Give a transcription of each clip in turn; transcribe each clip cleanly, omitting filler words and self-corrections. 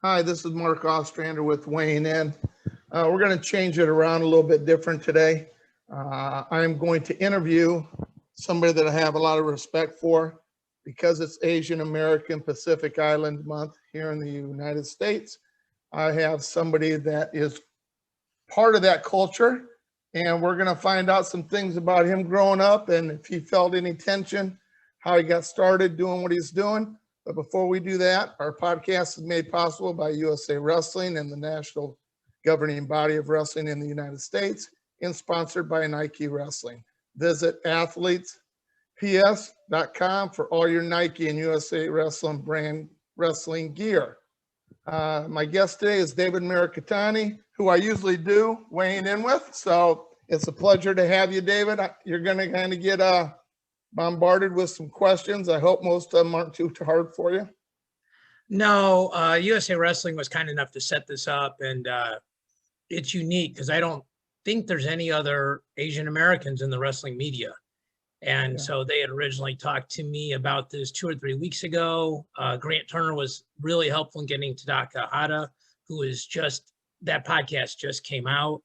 Hi, this is Mark Ostrander with Weighing In. We're going to change it around a little bit different today. I'm going to interview somebody that I have a lot of respect for because it's Asian American Pacific Island Month here in the United States. I have somebody that is part of that culture, and we're going to find out some things about him growing up and if he felt any tension, how he got started doing what he's doing. But before we do that, our podcast is made possible by USA Wrestling and the national governing body of wrestling in the United States, and sponsored by Nike Wrestling. Visit athletesps.com for all your Nike and USA Wrestling brand wrestling gear. My guest today is David Mirikitani, who I usually do weighing in with. So it's a pleasure to have you, David. You're going to kind of get bombarded with some questions. I hope most of them aren't too hard for you. No, USA Wrestling was kind enough to set this up, and it's unique because I don't think there's any other Asian Americans in the wrestling media. And so they had originally talked to me about this 2 or 3 weeks ago. Grant Turner was really helpful in getting Tadaka Hata, who is that podcast just came out.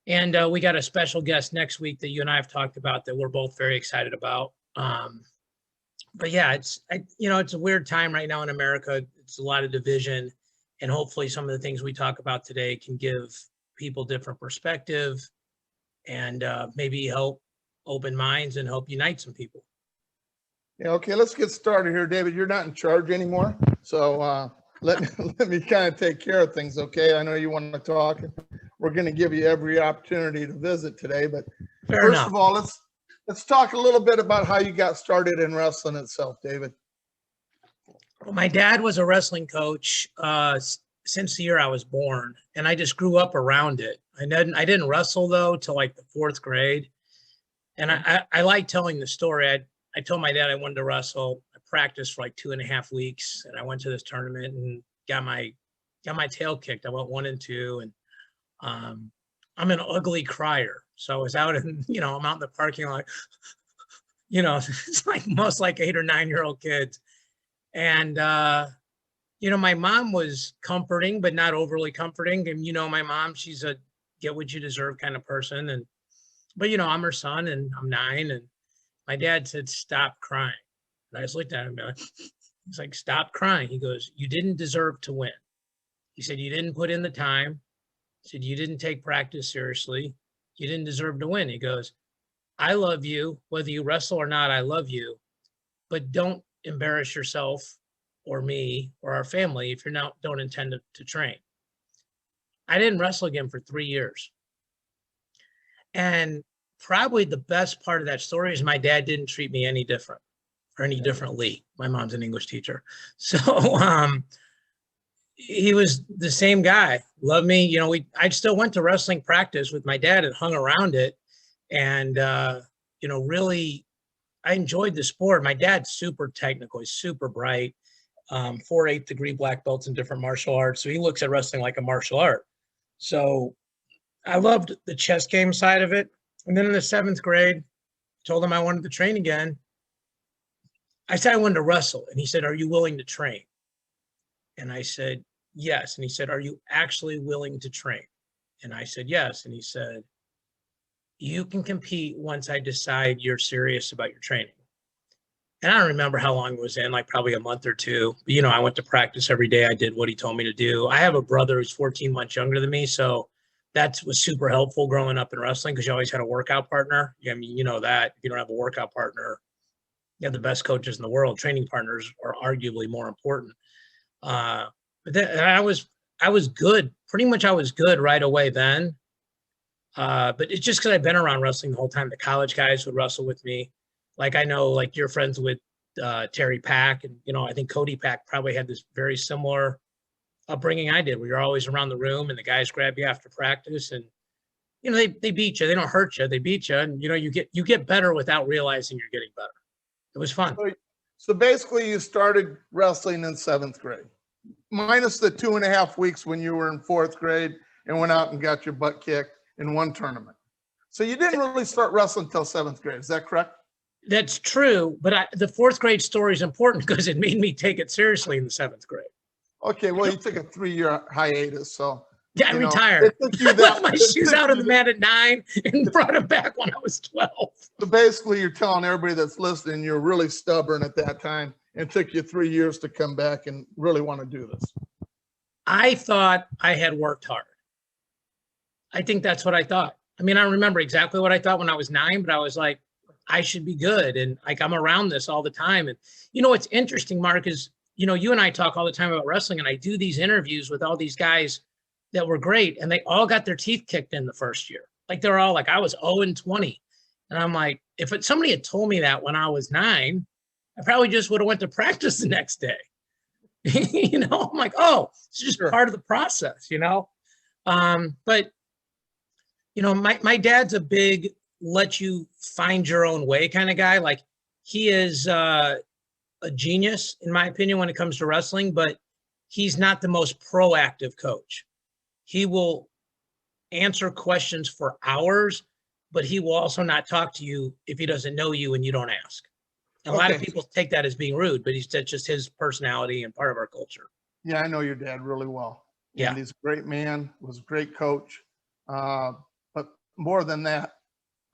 And we got a special guest next week that you and I have talked about that we're both very excited about. But yeah, it's a weird time right now in America. It's a lot of division, and hopefully some of the things we talk about today can give people different perspective and maybe help open minds and help unite some people. Yeah, okay, let's get started here, David. You're not in charge anymore, so let me kind of take care of things, okay? I know you want to talk. We're going to give you every opportunity to visit today, but first of all, let's talk a little bit about how you got started in wrestling itself, David. Well, my dad was a wrestling coach since the year I was born, and I just grew up around it. I didn't wrestle though till like the 4th grade. And I like telling the story. I told my dad I wanted to wrestle. I practiced for like 2.5 weeks, and I went to this tournament and got my tail kicked. I went 1 and 2, and I'm an ugly crier. So I was out in, I'm out in the parking lot, it's like most like 8 or 9-year-old kids. And, my mom was comforting, but not overly comforting. And, my mom, she's a get what you deserve kind of person. But I'm her son and I'm 9. And my dad said, stop crying. And I just looked at him and he's like, stop crying. He goes, you didn't deserve to win. He said, you didn't put in the time. He said, you didn't take practice seriously. You didn't deserve to win. He goes, I love you, whether you wrestle or not, I love you, but don't embarrass yourself or me or our family if don't intend to train. I didn't wrestle again for 3 years. And probably the best part of that story is my dad didn't treat me any different or any differently. My mom's an English teacher. So he was the same guy, loved me. I still went to wrestling practice with my dad and hung around it. And, really, I enjoyed the sport. My dad's super technical. He's super bright, 4 8th degree black belts in different martial arts. So he looks at wrestling like a martial art. So I loved the chess game side of it. And then in the 7th grade, told him I wanted to train again. I said I wanted to wrestle. And he said, are you willing to train? And I said, yes. And he said, are you actually willing to train? And I said, yes. And he said, you can compete once I decide you're serious about your training. And I don't remember how long it was in, like probably a month or 2. I went to practice every day. I did what he told me to do. I have a brother who's 14 months younger than me. So that was super helpful growing up in wrestling because you always had a workout partner. I mean, that if you don't have a workout partner, you have the best coaches in the world. Training partners are arguably more important. But then I was good. Pretty much I was good right away then. But it's just because I've been around wrestling the whole time. The college guys would wrestle with me. Like I know, like you're friends with Terry Pack, and I think Cody Pack probably had this very similar upbringing I did, where you're always around the room and the guys grab you after practice, and they beat you. They don't hurt you. They beat you, and you get better without realizing you're getting better. It was fun. So basically, you started wrestling in 7th grade, minus the 2.5 weeks when you were in 4th grade and went out and got your butt kicked in one tournament. So you didn't really start wrestling until 7th grade. Is that correct? That's true, but the 4th grade story is important because it made me take it seriously in the 7th grade. Okay, well, you took a 3-year hiatus, so. Yeah, I you know, retired. it took you I left my it shoes took out on you the mat at 9 and brought them back when I was 12. So basically, you're telling everybody that's listening, you're really stubborn at that time, and it took you 3 years to come back and really want to do this. I thought I had worked hard. I think that's what I thought. I mean, I don't remember exactly what I thought when I was 9, but I was like, I should be good. And like, I'm around this all the time. And you know, what's interesting, Mark, is, you know, you and I talk all the time about wrestling, and I do these interviews with all these guys that were great, and they all got their teeth kicked in the first year. Like, they're all like, I was 0-20. And I'm like, if somebody had told me that when I was 9, I probably just would have went to practice the next day. You know, I'm like, oh, it's just Sure. part of the process, you know? But, you know, my dad's a big let you find your own way kind of guy. Like, he is a genius, in my opinion, when it comes to wrestling, but he's not the most proactive coach. He will answer questions for hours, but he will also not talk to you if he doesn't know you and you don't ask. And a lot of Okay. people take that as being rude, but that's just his personality and part of our culture. Yeah, I know your dad really well. Yeah. And he's a great man, was a great coach. But more than that,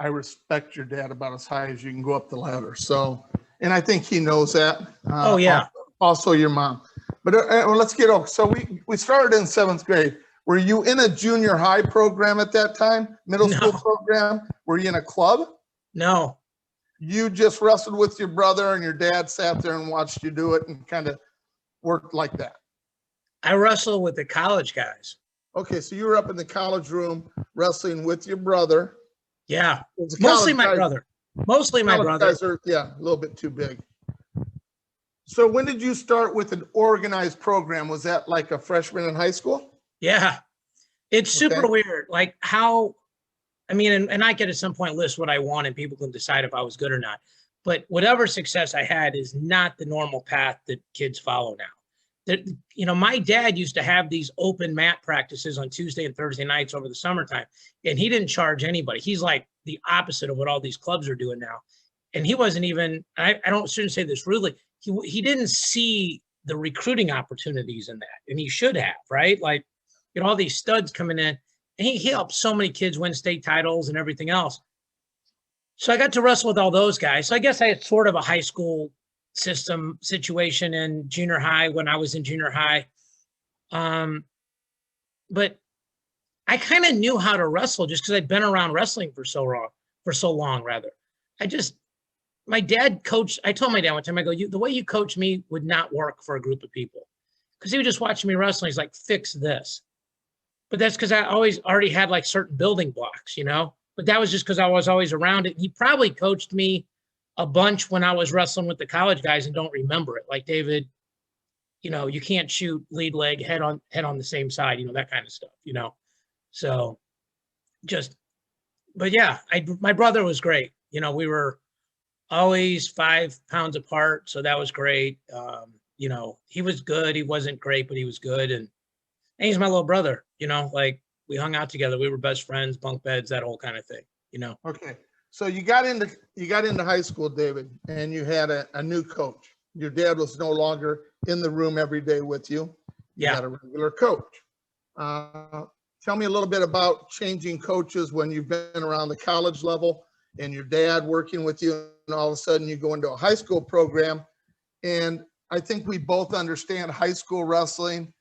I respect your dad about as high as you can go up the ladder. So, and I think he knows that. Oh, yeah. Also your mom. But well, let's get over. So we started in 7th grade. Were you in a junior high program at that time? Middle school No. program? Were you in a club? No, You just wrestled with your brother and your dad sat there and watched you do it and kind of worked like that. I wrestle with the college guys. Okay, so you were up in the college room wrestling with your brother. Yeah, The mostly college my guys- brother. Mostly my college brother. guys are, yeah, a little bit too big. So when did you start with an organized program? Was that like a freshman in high school? Yeah, it's super Okay. weird. Like, how, I mean, and I could at some point list what I want and people can decide if I was good or not. But whatever success I had is not the normal path that kids follow now. That, you know, my dad used to have these open mat practices on Tuesday and Thursday nights over the summertime, and he didn't charge anybody. He's like the opposite of what all these clubs are doing now. And he wasn't even, I shouldn't say this rudely, he didn't see the recruiting opportunities in that, and he should have, right? Like, you know, all these studs coming in, and he helped so many kids win state titles and everything else. So I got to wrestle with all those guys. So I guess I had sort of a high school system situation in junior high when I was in junior high. But I kind of knew how to wrestle just because I'd been around wrestling for so long, rather. My dad coached, I told my dad one time, I go, the way you coach me would not work for a group of people. Because he would just watch me wrestling. He's like, fix this. But that's because I always already had like certain building blocks, you know? But that was just because I was always around it. He probably coached me a bunch when I was wrestling with the college guys and don't remember it. Like, David, you know, you can't shoot lead leg head on the same side, you know, that kind of stuff, you know? So but yeah, my brother was great. You know, we were always 5 pounds apart. So that was great. You know, he was good. He wasn't great, but he was good. And he's my little brother, you know, like, we hung out together. We were best friends, bunk beds, that whole kind of thing, you know? Okay. So you got into high school, David, and you had a new coach. Your dad was no longer in the room every day with you. You Yeah. had a regular coach. Tell me a little bit about changing coaches when you've been around the college level and your dad working with you, and all of a sudden you go into a high school program. And I think we both understand high school wrestling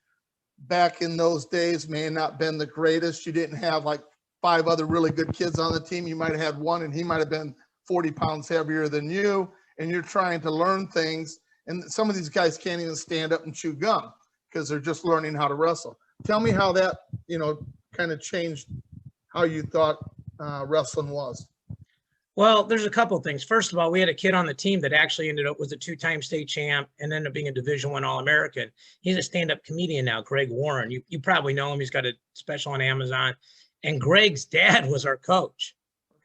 back in those days may have not been the greatest. You didn't have like 5 other really good kids on the team. You might have had one, and he might have been 40 pounds heavier than you, and you're trying to learn things. And some of these guys can't even stand up and chew gum because they're just learning how to wrestle. Tell me how that, you know, kind of changed how you thought wrestling was. Well, there's a couple of things. First of all, we had a kid on the team that actually ended up was a 2-time state champ and ended up being a Division I All-American. He's a stand-up comedian now, Greg Warren. You probably know him. He's got a special on Amazon. And Greg's dad was our coach.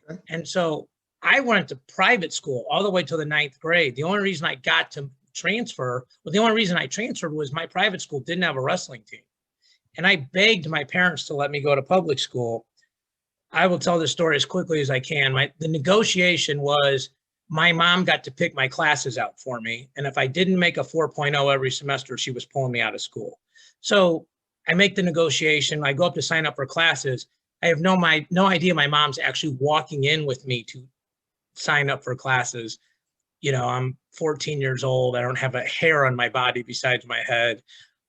Okay. And so I went to private school all the way to the 9th grade. The only reason I got to transfer, well, the only reason I transferred was my private school didn't have a wrestling team. And I begged my parents to let me go to public school. I will tell this story as quickly as I can. The negotiation was my mom got to pick my classes out for me. And if I didn't make a 4.0 every semester, she was pulling me out of school. So I make the negotiation. I go up to sign up for classes. I have no idea my mom's actually walking in with me to sign up for classes. You know, I'm 14 years old. I don't have a hair on my body besides my head.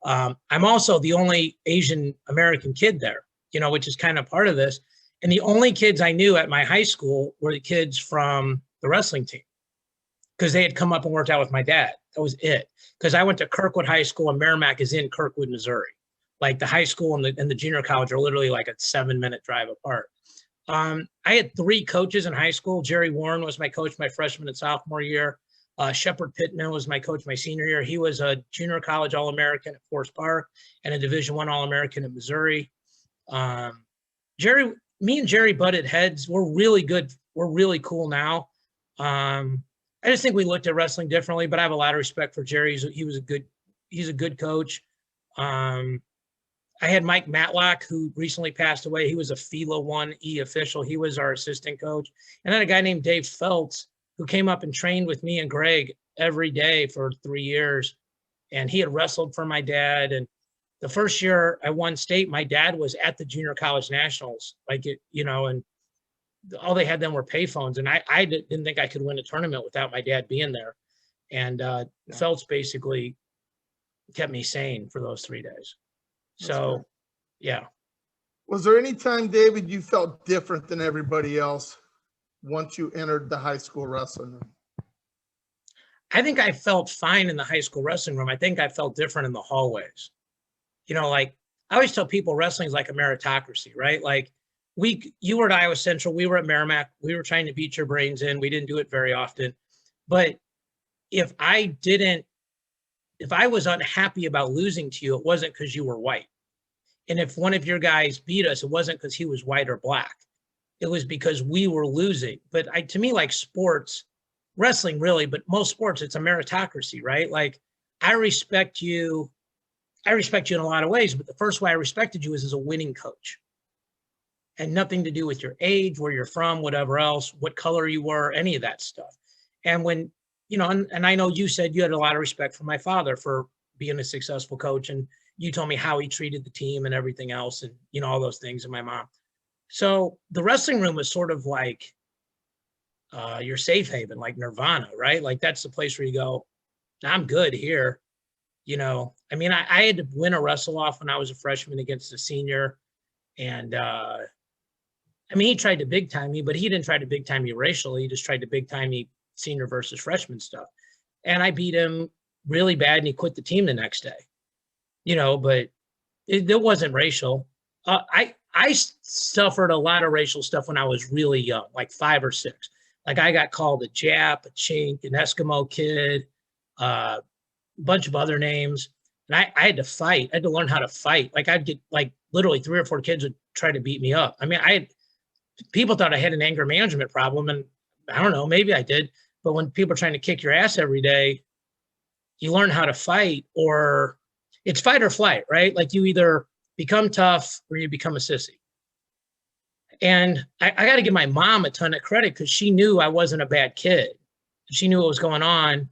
I'm also the only Asian American kid there, you know, which is kind of part of this. And the only kids I knew at my high school were the kids from the wrestling team because they had come up and worked out with my dad. That was it. Because I went to Kirkwood High School and Merrimack is in Kirkwood, Missouri. Like the high school and the junior college are literally like a 7-minute drive apart. I had 3 coaches in high school. Jerry Warren was my coach my freshman and sophomore year. Shepard Pittman was my coach my senior year. He was a junior college All-American at Forest Park and a Division I All-American in Missouri. Me and Jerry butted heads. We're really good. We're really cool now. I just think we looked at wrestling differently, but I have a lot of respect for Jerry. He's a good coach. I had Mike Matlock, who recently passed away. He was a FILA 1E official. He was our assistant coach. And then a guy named Dave Feltz, who came up and trained with me and Greg every day for 3 years. And he had wrestled for my dad. And the first year I won state, my dad was at the junior college nationals, and all they had then were payphones. And I didn't think I could win a tournament without my dad being there. And Feltz basically kept me sane for those 3 days. So, yeah. Was there any time, David, you felt different than everybody else once you entered the high school wrestling room? I think I felt fine in the high school wrestling room. I think I felt different in the hallways. You know, like I always tell people wrestling is like a meritocracy, right? Like you were at Iowa Central, we were at Merrimack, we were trying to beat your brains in. We didn't do it very often. But if I was unhappy about losing to you, it wasn't because you were white. And if one of your guys beat us, it wasn't because he was white or black. It was because we were losing. But to me, like sports, wrestling really, but most sports, it's a meritocracy, right? Like I respect you in a lot of ways, but the first way I respected you is as a winning coach. And nothing to do with your age, where you're from, whatever else, what color you were, any of that stuff. And when, and I know you said you had a lot of respect for my father for being a successful coach. And you told me how he treated the team and everything else and, all those things, and my mom. So the wrestling room was sort of like your safe haven, like Nirvana, right? Like that's the place where you go, I'm good here. I mean, I had to win a wrestle off when I was a freshman against a senior. And I mean, he tried to big time me, but he didn't try to big time me racially. He just tried to big time me senior versus freshman stuff. And I beat him really bad and he quit the team the next day. But it wasn't racial. I suffered a lot of racial stuff when I was really young, like 5 or 6. Like I got called a Jap, a Chink, an Eskimo kid, a bunch of other names. And I had to fight. I had to learn how to fight. Like I'd get like literally 3 or 4 kids would try to beat me up. I mean, people thought I had an anger management problem. And I don't know, maybe I did. But when people are trying to kick your ass every day, you learn how to fight, or it's fight or flight, right? Like you either become tough or you become a sissy. And I got to give my mom a ton of credit because she knew I wasn't a bad kid. She knew what was going on.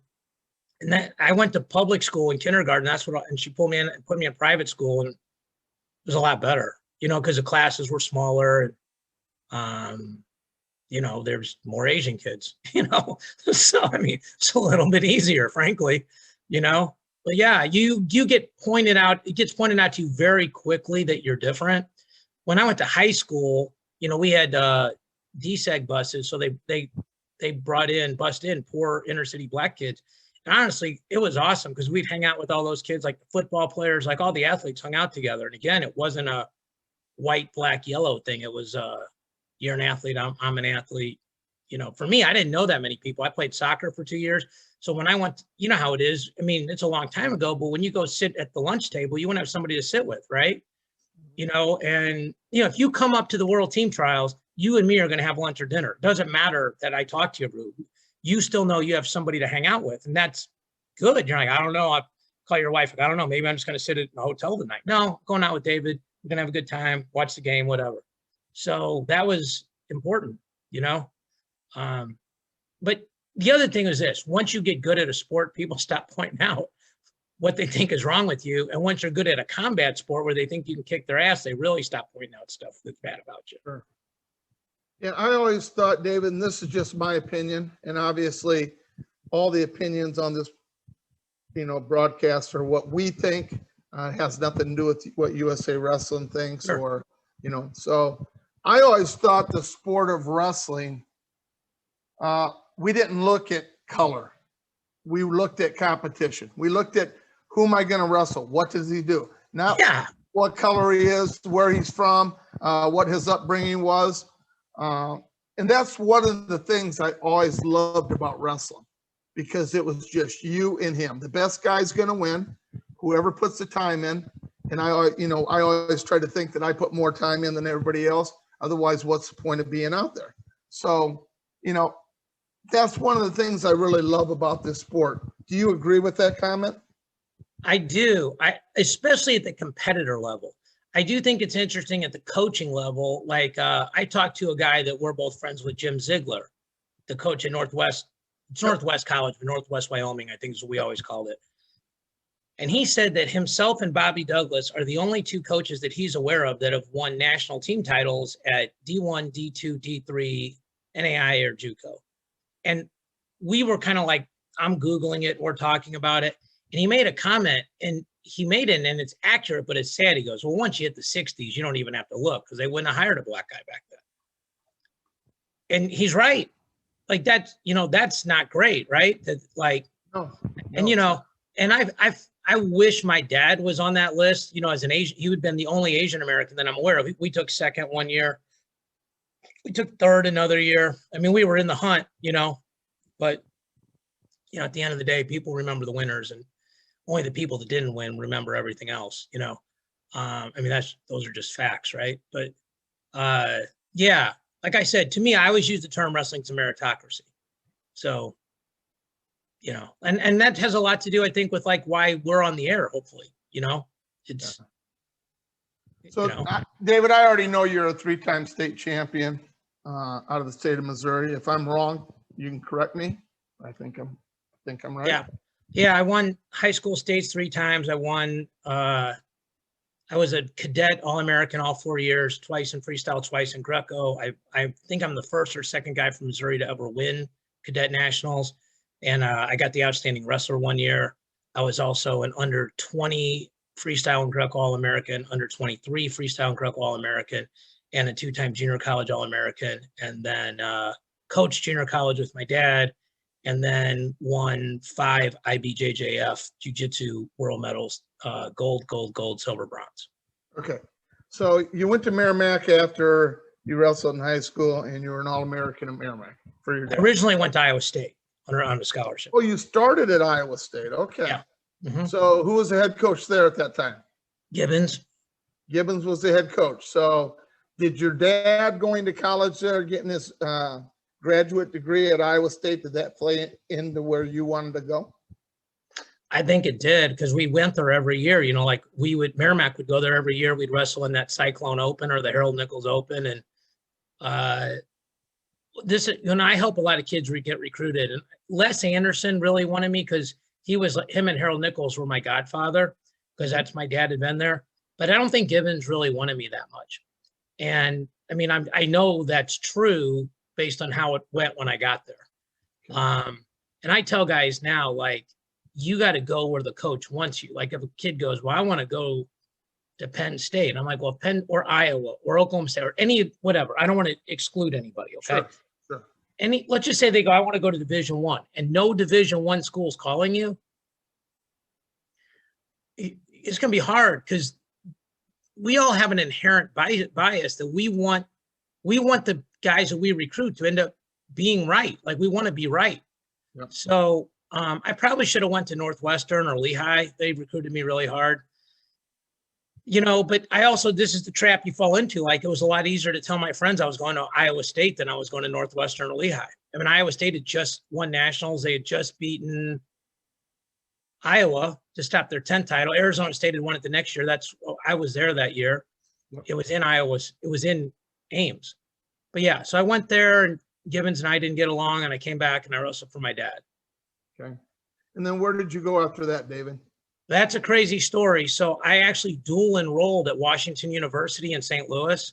And that I went to public school in kindergarten. And she pulled me in and put me in private school, and it was a lot better, because the classes were smaller. And, there's more Asian kids, so I mean, it's a little bit easier, frankly, but yeah, you get pointed out. It gets pointed out to you very quickly that you're different. When I went to high school, we had DSEG buses. So they bussed in poor inner city black kids. And honestly, it was awesome because we'd hang out with all those kids, like the football players, like all the athletes hung out together. And again, it wasn't a white, black, yellow thing. It was you're an athlete, I'm an athlete. For me, I didn't know that many people. I played soccer for 2 years. So when I went, how it is. I mean, it's a long time ago, but when you go sit at the lunch table, you want to have somebody to sit with, right? And if you come up to the World Team Trials, you and me are going to have lunch or dinner. It doesn't matter that I talk to you. You still know you have somebody to hang out with, and that's good. You're like, I don't know. I'll call your wife. I don't know. Maybe I'm just going to sit at a hotel tonight. No, going out with David. We're going to have a good time, watch the game, whatever. So that was important, But the other thing is this: once you get good at a sport, people stop pointing out what they think is wrong with you. And once you're good at a combat sport where they think you can kick their ass, they really stop pointing out stuff that's bad about you. Sure. Yeah, I always thought, David, and this is just my opinion, and obviously all the opinions on this, broadcast are what we think. It has nothing to do with what USA Wrestling thinks. Sure. Or, so I always thought the sport of wrestling, we didn't look at color. We looked at competition. We looked at who am I going to wrestle? What does he do? Not what color he is, where he's from, what his upbringing was. And that's one of the things I always loved about wrestling, because it was just you and him. The best guy's going to win, whoever puts the time in. And I always try to think that I put more time in than everybody else. Otherwise, what's the point of being out there? So, that's one of the things I really love about this sport. Do you agree with that comment? I do. Especially at the competitor level. I do think it's interesting at the coaching level. Like I talked to a guy that we're both friends with, Jim Ziegler, the coach at Northwest College, but Northwest Wyoming, I think is what we always called it. And he said that himself and Bobby Douglas are the only two coaches that he's aware of that have won national team titles at D1, D2, D3, NAI, or JUCO. And we were kind of like, I'm Googling it, we're talking about it. And he made a comment, and he made it, and it's accurate, but it's sad. He goes, well, once you hit the 60s, you don't even have to look, because they wouldn't have hired a black guy back then. And he's right. Like that's not great, right? That like, No. And and I wish my dad was on that list. As an Asian, he would have been the only Asian American that I'm aware of. We took second one year. We took third another year. I mean, we were in the hunt, but at the end of the day, people remember the winners, and only the people that didn't win remember everything else. I mean, those are just facts, right? But yeah, like I said, to me, I always use the term wrestling's a meritocracy. So, and that has a lot to do, I think, with like why we're on the air. Hopefully, it's. So, David, I already know you're a 3-time state champion out of the state of Missouri. If I'm wrong, you can correct me. I think I'm right. Yeah. I won high school states 3 times. I won. I was a cadet All-American all 4 years, twice in freestyle, twice in Greco. I think I'm the first or second guy from Missouri to ever win cadet nationals, and I got the outstanding wrestler 1 year. I was also an under 20 freestyle and Greco All-American, under 23 freestyle and Greco All-American, and a 2-time junior college All-American, and then coached junior college with my dad, and then won 5 IBJJF Jiu-Jitsu world medals, gold, silver, bronze. Okay. So you went to Merrimack after you wrestled in high school, and you were an All-American at Merrimack for your dad. I originally went to Iowa State on a scholarship. Oh, you started at Iowa State. Okay. Yeah. Mm-hmm. So who was the head coach there at that time? Gibbons. Gibbons was the head coach. So did your dad going to college there, getting his graduate degree at Iowa State, did that play into where you wanted to go? I think it did, because we went there every year. Like Merrimack would go there every year. We'd wrestle in that Cyclone Open or the Harold Nichols Open. And I help a lot of kids get recruited. And Les Anderson really wanted me, because him and Harold Nichols were my godfather, because that's my dad had been there. But I don't think Gibbons really wanted me that much. And I mean, I know that's true based on how it went when I got there. And I tell guys now, like, you got to go where the coach wants you. Like if a kid goes, well, I want to go to Penn State. I'm like, well, Penn or Iowa or Oklahoma State or whatever. I don't want to exclude anybody. Okay. Sure. Let's just say they go, I want to go to Division I, and no Division I school's calling you. It's going to be hard, because we all have an inherent bias that we want the guys that we recruit to end up being right. Like we want to be right. Yep. So I probably should have went to Northwestern or Lehigh. They recruited me really hard. But this is the trap you fall into. Like it was a lot easier to tell my friends I was going to Iowa State than I was going to Northwestern or Lehigh. I mean, Iowa State had just won nationals. They had just beaten Iowa to stop their 10th title. Arizona State had won it the next year. I was there that year. Yep. It was in Iowa. It was in Ames. But yeah, so I went there, and Gibbons and I didn't get along, and I came back and I wrestled for my dad. Okay. And then where did you go after that, David? That's a crazy story. So I actually dual enrolled at Washington University in St. Louis.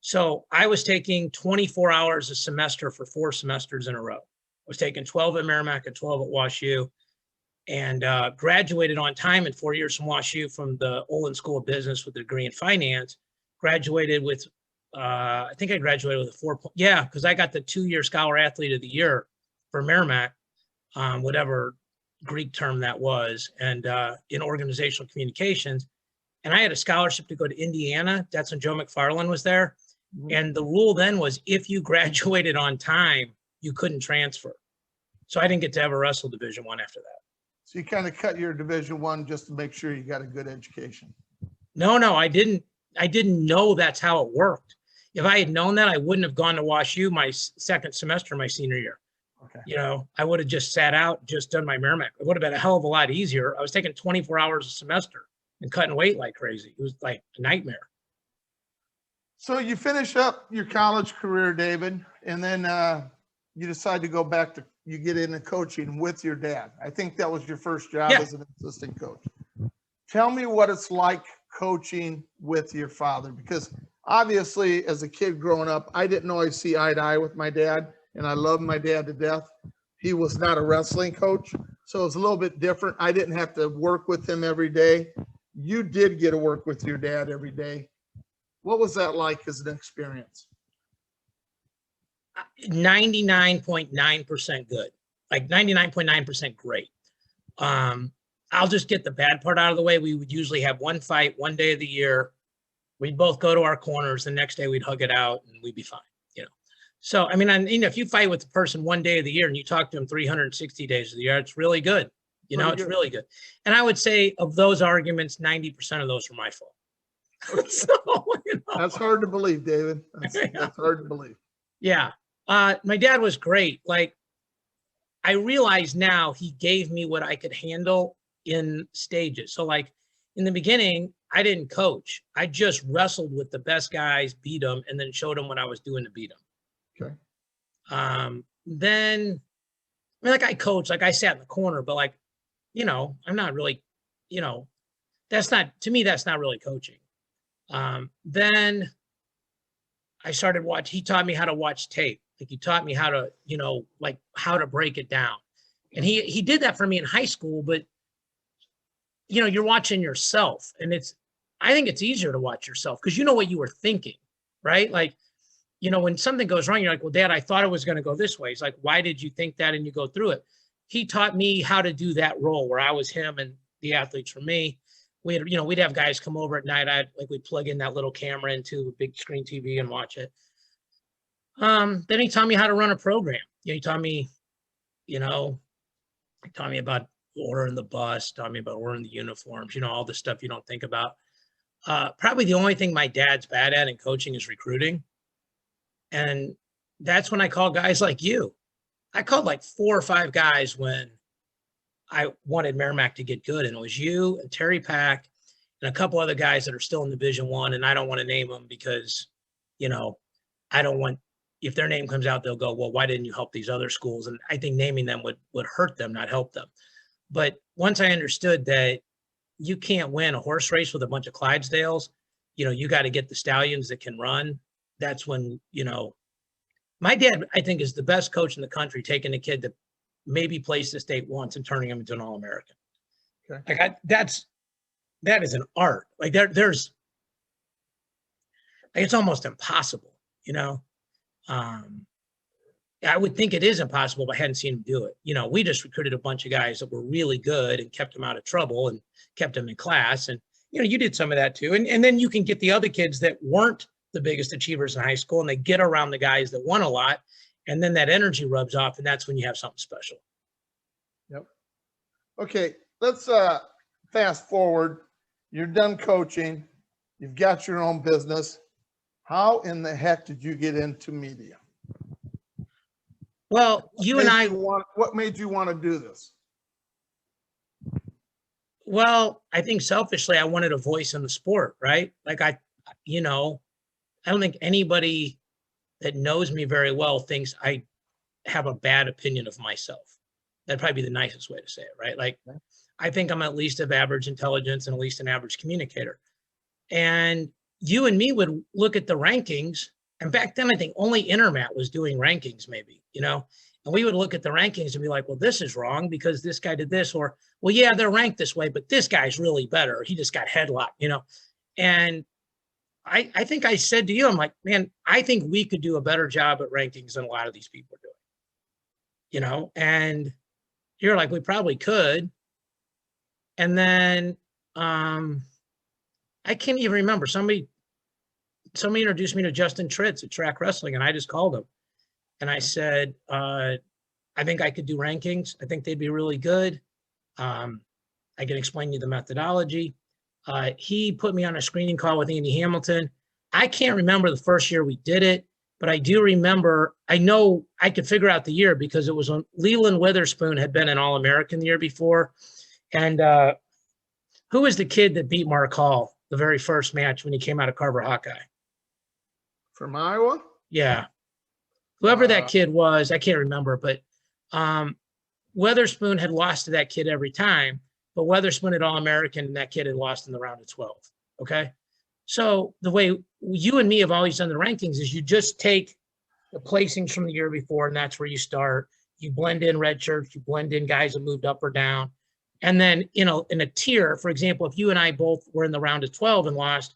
So I was taking 24 hours a semester for 4 semesters in a row. I was taking 12 at Merrimack and 12 at WashU, and graduated on time in 4 years from WashU from the Olin School of Business with a degree in finance. Graduated with, I think I graduated with a 4. Yeah, because I got the 2-year Scholar Athlete of the Year for Merrimack, whatever Greek term that was, and in organizational communications. And I had a scholarship to go to Indiana. That's when Joe McFarland was there. And the rule then was if you graduated on time, you couldn't transfer. So I didn't get to ever wrestle Division I after that. So you kind of cut your Division I just to make sure you got a good education. No, I didn't know that's how it worked. If I had known that, I wouldn't have gone to WashU my second semester my senior year. Okay. You know, I would have just sat out, just done my Merrimack. It would have been a hell of a lot easier. I was taking 24 hours a semester and cutting weight like crazy. It was like a nightmare. So you finish up your college career, David, and then you decide to go back to, you get into coaching with your dad. I think that was your first job Yeah. as an assistant coach. Tell me what it's like coaching with your father, because obviously as a kid growing up, I didn't always see eye to eye with my dad, and I love my dad to death. He was not a wrestling coach, so it was a little bit different. I didn't have to work with him every day. You did get to work with your dad every day. What was that like as an experience? 99.9% good, like 99.9% great. I'll just get the bad part out of the way. We would usually have one fight one day of the year. We'd both go to our corners. The next day we'd hug it out and we'd be fine, you know? So, I mean, if you fight with a person one day of the year and you talk to them 360 days of the year, it's really good. You know, it's really good. And I would say of those arguments, 90% of those were my fault. So, you know. That's hard to believe, David. That's hard to believe. Yeah. My dad was great. Like, I realize now he gave me what I could handle in stages. So like in the beginning, I didn't coach. I just wrestled with the best guys, beat them, and then showed them what I was doing to beat them. Okay. Then, I mean, like I coached, like I sat in the corner, but like, you know, I'm not really, you know, that's not, to me, that's not really coaching. Then I started he taught me how to watch tape. Like he taught me how to, you know, like how to break it down. And he did that for me in high school, but you know, you're watching yourself, and I think it's easier to watch yourself because you know what you were thinking, right? Like, you know, when something goes wrong, you're like, well, Dad, I thought it was going to go this way. He's like, why did you think that? And you go through it. He taught me how to do that role where I was him and the athletes were me. We had, you know, we'd have guys come over at night. We'd plug in that little camera into a big screen TV and watch it. Then he taught me how to run a program. You know, he taught me about ordering the bus, taught me about ordering the uniforms, you know, all the stuff you don't think about. Probably the only thing my dad's bad at in coaching is recruiting. And that's when I call guys like you. I called like 4 or 5 guys when I wanted Merrimack to get good. And it was you and Terry Pack and a couple other guys that are still in Division I. And I don't want to name them because, you know, I don't want, if their name comes out, they'll go, well, why didn't you help these other schools? And I think naming them would hurt them, not help them. But once I understood that you can't win a horse race with a bunch of Clydesdales, you know, you got to get the stallions that can run. That's when, you know, my dad, I think, is the best coach in the country, taking a kid that maybe plays the state once and turning him into an All-American. Okay. Like that is an art. Like there's, like, it's almost impossible, you know? I would think it is impossible, but I hadn't seen him do it. You know, we just recruited a bunch of guys that were really good and kept them out of trouble and kept them in class. And, you know, you did some of that too. And then you can get the other kids that weren't the biggest achievers in high school, and they get around the guys that won a lot. And then that energy rubs off, and that's when you have something special. Yep. Okay, let's fast forward. You're done coaching. You've got your own business. How in the heck did you get into media? Well, What made you want to do this? Well, I think selfishly, I wanted a voice in the sport, right? Like I don't think anybody that knows me very well thinks I have a bad opinion of myself. That'd probably be the nicest way to say it, right? Like, Okay. I think I'm at least of average intelligence and at least an average communicator. And you and me would look at the rankings. And back then, I think only Intermat was doing rankings, maybe, and we would look at the rankings and be like, well, this is wrong because this guy did this, or, well, yeah, they're ranked this way, but this guy's really better. He just got headlocked. And I think I said to you, I'm like, man, I think we could do a better job at rankings than a lot of these people are doing, and you're like, we probably could. And then I can't even remember. Somebody introduced me to Justin Tritz at Track Wrestling, and I just called him. And I said, I think I could do rankings. I think they'd be really good. I can explain you the methodology. He put me on a screening call with Andy Hamilton. I can't remember the first year we did it, but I do remember, I know I could figure out the year because it was when Leland Witherspoon had been an All-American the year before. And who was the kid that beat Mark Hall the very first match when he came out of Carver Hawkeye? From Iowa? Yeah. Whoever that kid was, I can't remember, but Witherspoon had lost to that kid every time, but Witherspoon had All-American and that kid had lost in the round of 12. Okay. So the way you and me have always done the rankings is you just take the placings from the year before, and that's where you start. You blend in red shirts, you blend in guys that moved up or down. And then, in a tier, for example, if you and I both were in the round of 12 and lost,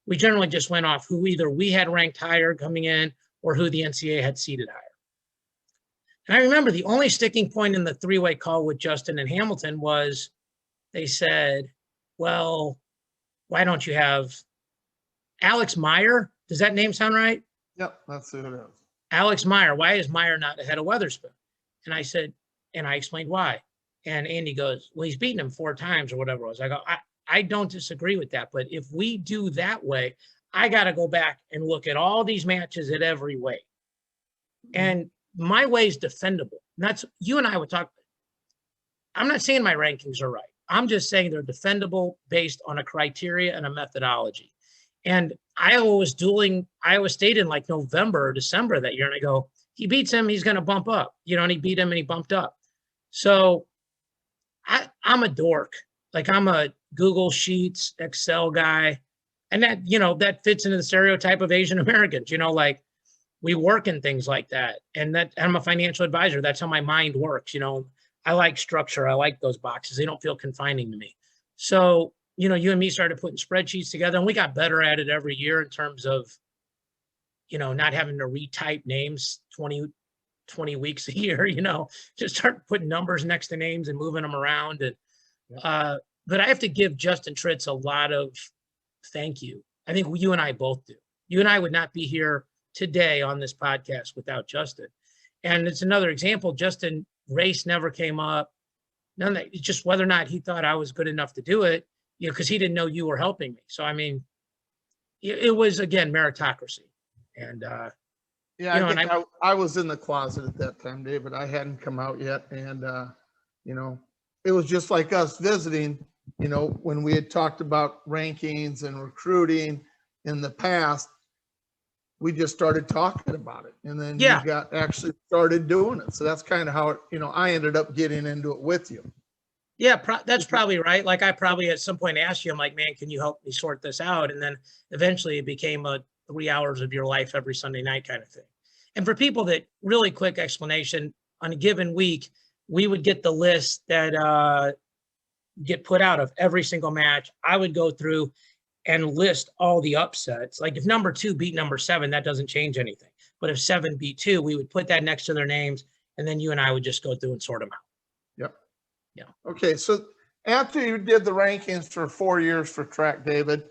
we generally just went off who either we had ranked higher coming in or who the NCAA had seeded higher. And I remember the only sticking point in the three-way call with Justin and Hamilton was they said, well, why don't you have Alex Meyer? Does that name sound right? Yep, that's who it is. Alex Meyer. Why is Meyer not ahead of Witherspoon? And I said, and I explained why. And Andy goes, well, he's beaten him 4 times or whatever it was. I go, I don't disagree with that. But if we do that way, I got to go back and look at all these matches at every way. And my way is defendable. And that's, you and I would talk. I'm not saying my rankings are right. I'm just saying they're defendable based on a criteria and a methodology. And Iowa was dueling Iowa State in like November or December that year. And I go, he beats him, he's going to bump up, and he beat him and he bumped up. So I'm a dork. Like, I'm a Google Sheets, Excel guy. And that, that fits into the stereotype of Asian Americans, like we work in things like that. And I'm a financial advisor. That's how my mind works. I like structure. I like those boxes. They don't feel confining to me. So, you and me started putting spreadsheets together, and we got better at it every year in terms of, not having to retype names 20 weeks a year, just start putting numbers next to names and moving them around. And, but I have to give Justin Tritz a lot of thank you. I think you and I both do. You and I would not be here today on this podcast without Justin. And it's another example. Justin, race never came up. None of that. It's just whether or not he thought I was good enough to do it, because he didn't know you were helping me. So, I mean, it was, again, meritocracy. And, I was in the closet at that time, David. I hadn't come out yet. And, it was just like us visiting, when we had talked about rankings and recruiting in the past, we just started talking about it. And then you got actually started doing it. So that's kind of how it, I ended up getting into it with you. Yeah, that's probably right. Like, I probably at some point asked you, I'm like, man, can you help me sort this out? And then eventually it became a 3 hours of your life every Sunday night kind of thing. And for people that, really quick explanation, on a given week, we would get the list that get put out of every single match. I would go through and list all the upsets. Like, if number 2 beat number 7, that doesn't change anything. But if 7 beat 2, we would put that next to their names, and then you and I would just go through and sort them out. Yep. Yeah. Okay. So after you did the rankings for 4 years for track, David,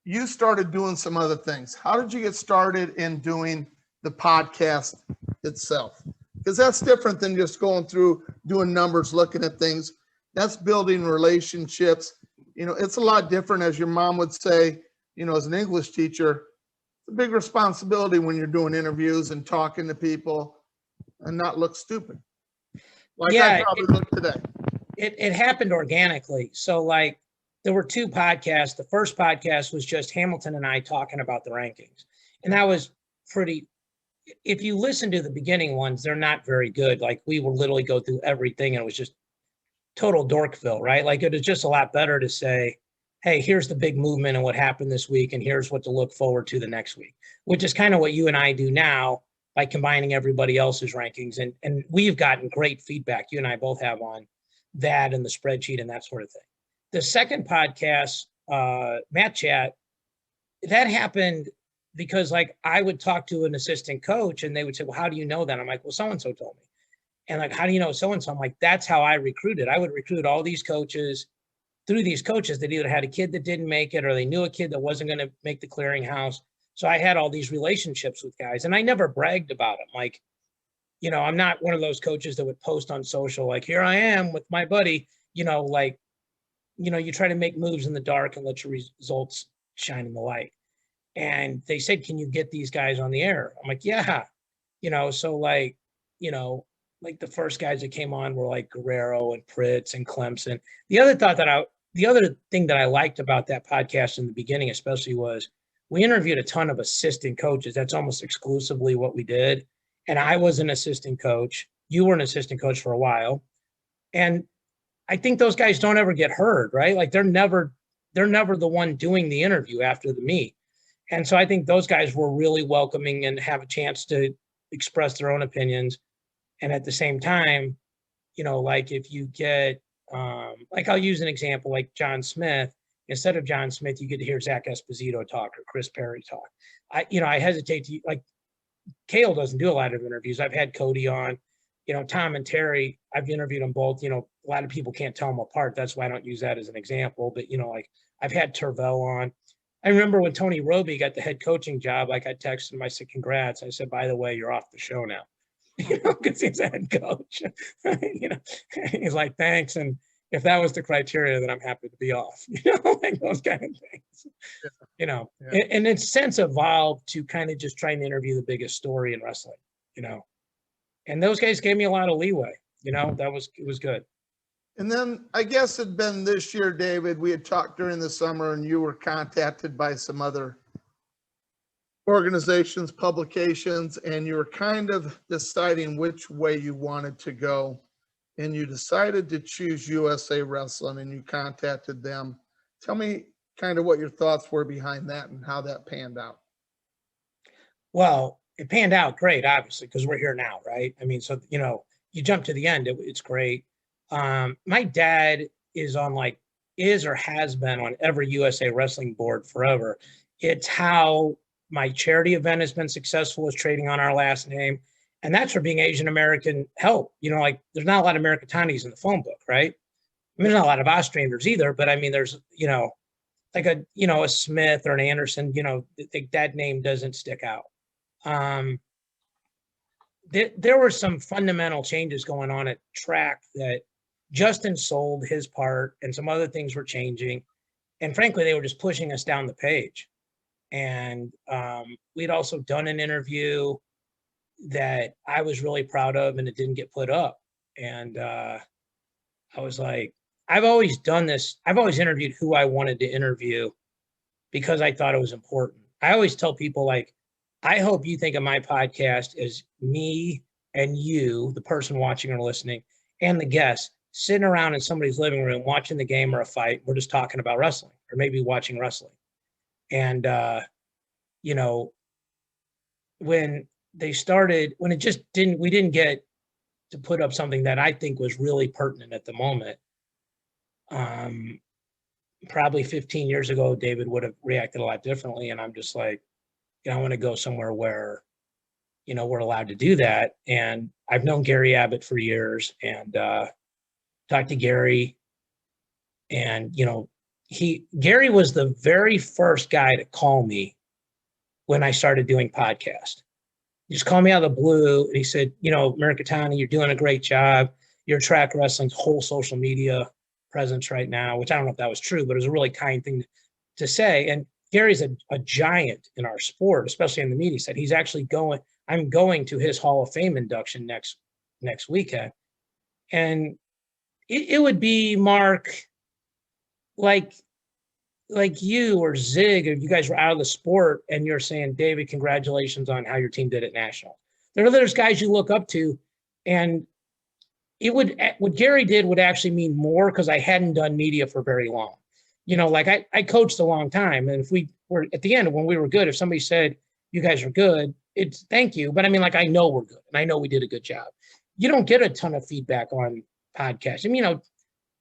you started doing some other things. How did you get started in doing the podcast itself? Because that's different than just going through, doing numbers, looking at things. That's building relationships. It's a lot different, as your mom would say, as an English teacher. It's a big responsibility when you're doing interviews and talking to people and not look stupid. Like I probably look today. It happened organically. So, like, there were 2 podcasts. The first podcast was just Hamilton and I talking about the rankings. And that was pretty, if you listen to the beginning ones, they're not very good. Like we would literally go through everything and it was just total Dorkville, right? Like it is just a lot better to say, hey, here's the big movement and what happened this week, and here's what to look forward to the next week, which is kind of what you and I do now by combining everybody else's rankings. And we've gotten great feedback. You and I both have on that and the spreadsheet and that sort of thing. The second podcast, Matt Chat, that happened because like I would talk to an assistant coach and they would say, well, how do you know that? I'm like, well, so-and-so told me. And like, how do you know so-and-so? I'm like, that's how I recruited. I would recruit all these coaches through these coaches that either had a kid that didn't make it or they knew a kid that wasn't going to make the clearinghouse. So I had all these relationships with guys and I never bragged about them. Like, you know, I'm not one of those coaches that would post on social, like, here I am with my buddy, you know, like, you know, you try to make moves in the dark and let your results shine in the light. And they said, can you get these guys on the air? I'm like, yeah, you know, so like, you know, like the first guys that came on were like Guerrero and Pritz and Clemson. The other thing that I liked about that podcast in the beginning, especially, was we interviewed a ton of assistant coaches. That's almost exclusively what we did. And I was an assistant coach. You were an assistant coach for a while. And I think those guys don't ever get heard, right? Like they're never the one doing the interview after the meet. And so I think those guys were really welcoming and have a chance to express their own opinions. And at the same time, you know, like if you get, like I'll use an example, like John Smith, instead of John Smith, you get to hear Zach Esposito talk or Chris Perry talk. I hesitate to, like, Kale doesn't do a lot of interviews. I've had Cody on, you know, Tom and Terry, I've interviewed them both. You know, a lot of people can't tell them apart. That's why I don't use that as an example. But, you know, like I've had Tervel on. I remember when Tony Roby got the head coaching job, like I texted him, I said, congrats. I said, by the way, you're off the show now. You know, because he's a head coach. You know, he's like, thanks. And if that was the criteria, then I'm happy to be off. You know, like those kind of things. Yeah. You know, Yeah. and it's since evolved to kind of just trying to interview the biggest story in wrestling. You know, and those guys gave me a lot of leeway. You know, it was good. And then I guess it'd been this year, David, we had talked during the summer and you were contacted by some other organizations, publications, and you were kind of deciding which way you wanted to go. And you decided to choose USA Wrestling and you contacted them. Tell me kind of what your thoughts were behind that and how that panned out. Well, it panned out great, obviously, because we're here now, right? I mean, so, you know, you jump to the end, it's great. My dad is or has been on every USA Wrestling board forever. It's how my charity event has been successful, is trading on our last name. And that's for being Asian American help. You know, like there's not a lot of Americatanis in the phone book, right? I mean, there's not a lot of Austrianders either, but I mean, there's, you know, like a Smith or an Anderson, you know, that name doesn't stick out. There were some fundamental changes going on at track that Justin sold his part and some other things were changing. And frankly, they were just pushing us down the page. And we'd also done an interview that I was really proud of and it didn't get put up. And I was like, I've always done this. I've always interviewed who I wanted to interview because I thought it was important. I always tell people, like, I hope you think of my podcast as me and you, the person watching or listening, and the guest sitting around in somebody's living room watching the game or a fight. We're just talking about wrestling or maybe watching wrestling. And, you know, when they started, when it just we didn't get to put up something that I think was really pertinent at the moment. Probably 15 years ago, David would have reacted a lot differently. And I'm just like, you know, I want to go somewhere where, you know, we're allowed to do that. And I've known Gary Abbott for years and talked to Gary. And, you know, Gary was the very first guy to call me when I started doing podcasts. He just called me out of the blue and he said, you know, Americatani, you're doing a great job. You're Track Wrestling's whole social media presence right now, which I don't know if that was true, but it was a really kind thing to say. And Gary's a giant in our sport, especially in the media. He said he's actually I'm going to his Hall of Fame induction next weekend. And it would be, Mark, like like you or Zig, or you guys were out of the sport and you're saying, David, congratulations on how your team did at national. There's guys you look up to, and it would, what Gary did would actually mean more because I hadn't done media for very long. Like I coached a long time. And if we were at the end, when we were good, if somebody said, you guys are good, it's thank you. But I mean, like, I know we're good and I know we did a good job. You don't get a ton of feedback on podcasts. I mean,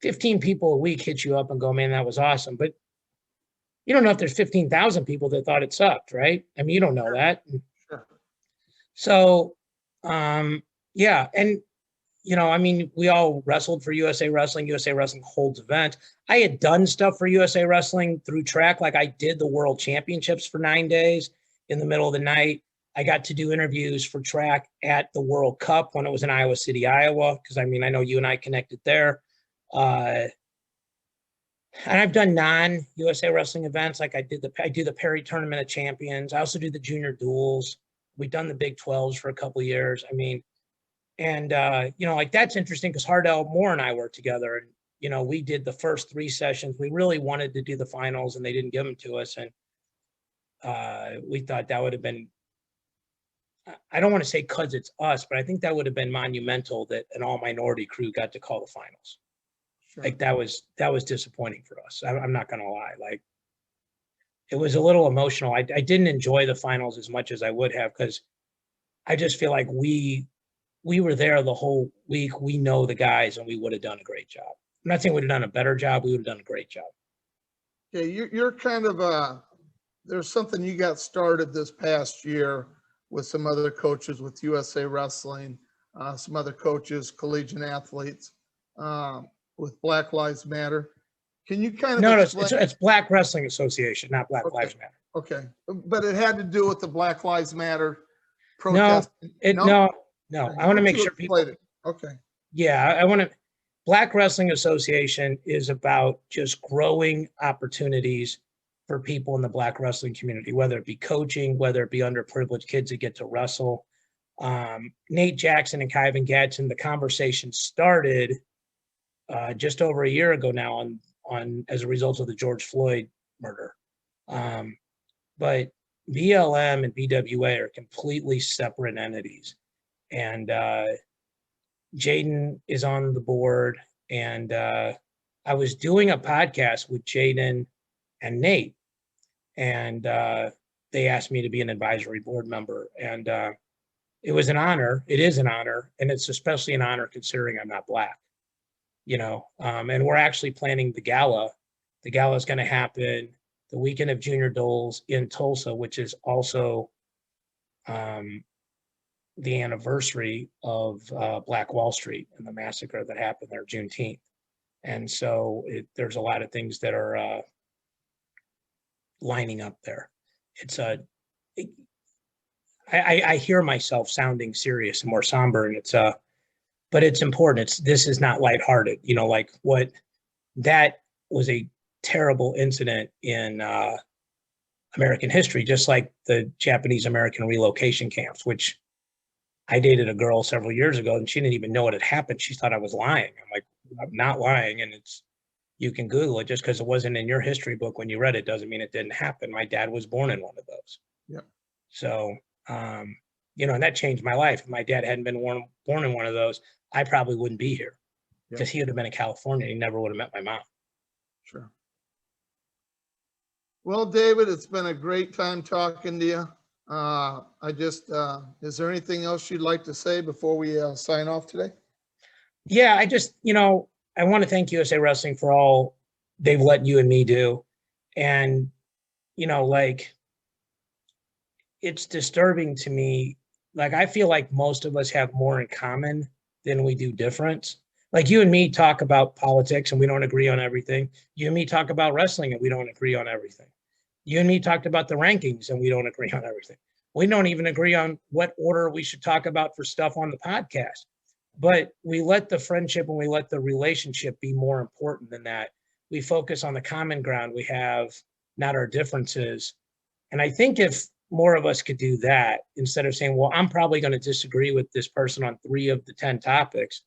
15 people a week hit you up and go, man, that was awesome. But you don't know if there's 15,000 people that thought it sucked, right? I mean, you don't know that. Sure. So, yeah. And, I mean, we all wrestled for USA Wrestling. USA Wrestling holds events. I had done stuff for USA Wrestling through track. Like I did the World Championships for 9 days in the middle of the night. I got to do interviews for track at the World Cup when it was in Iowa City, Iowa. Because I mean, I know you and I connected there. And I've done non-USA Wrestling events. Like I do the Perry Tournament of Champions. I also do the Junior Duels. We've done the Big 12s for a couple of years. I mean, and, like that's interesting because Hardell Moore and I worked together, and, we did the first 3 sessions. We really wanted to do the finals and they didn't give them to us. And we thought that would have been, I don't want to say because it's us, but I think that would have been monumental that an all minority crew got to call the finals. Sure. Like that was disappointing for us. I'm not going to lie. Like it was a little emotional. I didn't enjoy the finals as much as I would have because I just feel like we were there the whole week. We know the guys and we would have done a great job. I'm not saying we would have done a better job. We would have done a great job. Yeah, you're kind of there's something you got started this past year with some other coaches with USA Wrestling, some other coaches, collegiate athletes, with Black Lives Matter. Can you kind of No, explain? it's Black Wrestling Association, not Black Lives Matter. Okay, but it had to do with the Black Lives Matter protest. No. I want to make sure people. Okay. Yeah, I want to. Black Wrestling Association is about just growing opportunities for people in the Black wrestling community, whether it be coaching, whether it be underprivileged kids that get to wrestle. Nate Jackson and Kyvan Gadsden, the conversation started just over a year ago now on as a result of the George Floyd murder. But BLM and BWA are completely separate entities. And Jaden is on the board. And I was doing a podcast with Jaden and Nate. And they asked me to be an advisory board member. And it was an honor. It is an honor. And it's especially an honor considering I'm not Black. And we're actually planning the gala. The gala is going to happen the weekend of Junior Duels in Tulsa, which is also the anniversary of Black Wall Street and the massacre that happened there Juneteenth. And so there's a lot of things that are lining up there. It's I hear myself sounding serious and more somber, and but it's important. This is not lighthearted. Like what that was a terrible incident in American history, just like the Japanese American relocation camps, which I dated a girl several years ago and she didn't even know what had happened. She thought I was lying. I'm like, I'm not lying. And you can Google it. Just because it wasn't in your history book when you read it doesn't mean it didn't happen. My dad was born in one of those. Yeah. So, and that changed my life. If my dad hadn't been born in one of those, I probably wouldn't be here because he would have been in California. He never would have met my mom. Sure. Well, David, it's been a great time talking to you. Is there anything else you'd like to say before we sign off today? Yeah, I just, I want to thank USA Wrestling for all they've let you and me do. And, it's disturbing to me. Like, I feel like most of us have more in common than we do difference. Like you and me talk about politics and we don't agree on everything. You and me talk about wrestling and we don't agree on everything. You and me talked about the rankings and we don't agree on everything. We don't even agree on what order we should talk about for stuff on the podcast. But we let the friendship and we let the relationship be more important than that. We focus on the common ground we have, not our differences. And I think if more of us could do that, instead of saying, well, I'm probably going to disagree with this person on 3 of the 10 topics,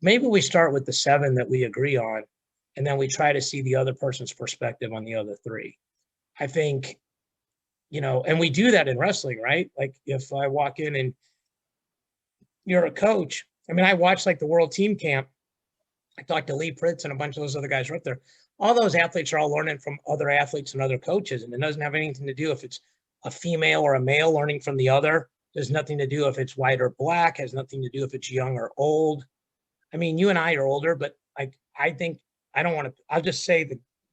maybe we start with the 7 that we agree on and then we try to see the other person's perspective on the other three. I think, and we do that in wrestling, right? Like if I walk in and you're a coach, I mean, I watched like the World Team Camp. I talked to Lee Pritz and a bunch of those other guys right there. All those athletes are all learning from other athletes and other coaches, and it doesn't have anything to do if it's a female or a male learning from the other. There's nothing to do if it's white or black, has nothing to do if it's young or old. I mean, you and I are older, but I think I'll just say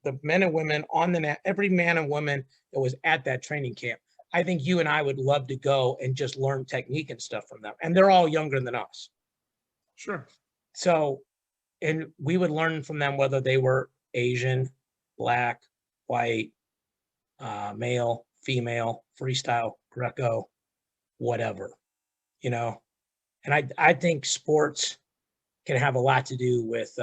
the men and women on the net, every man and woman that was at that training camp, I think you and I would love to go and just learn technique and stuff from them. And they're all younger than us. Sure. So, and we would learn from them whether they were Asian, black, white, male, female, freestyle, Greco, whatever, and I think sports can have a lot to do with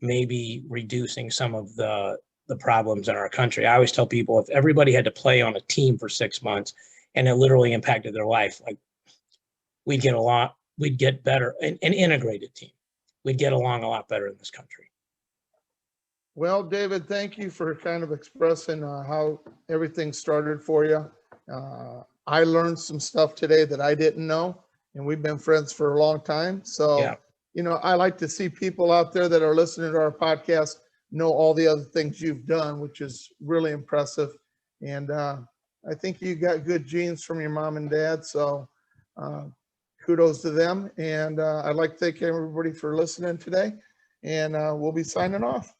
maybe reducing some of the problems in our country. I always tell people if everybody had to play on a team for 6 months and it literally impacted their life, like we'd get better, an integrated team. We'd get along a lot better in this country. Well, David, thank you for kind of expressing how everything started for you. I learned some stuff today that I didn't know, and we've been friends for a long time. So, Yeah. I like to see people out there that are listening to our podcast know all the other things you've done, which is really impressive. And I think you got good genes from your mom and dad. So kudos to them. And I'd like to thank everybody for listening today. And we'll be signing off.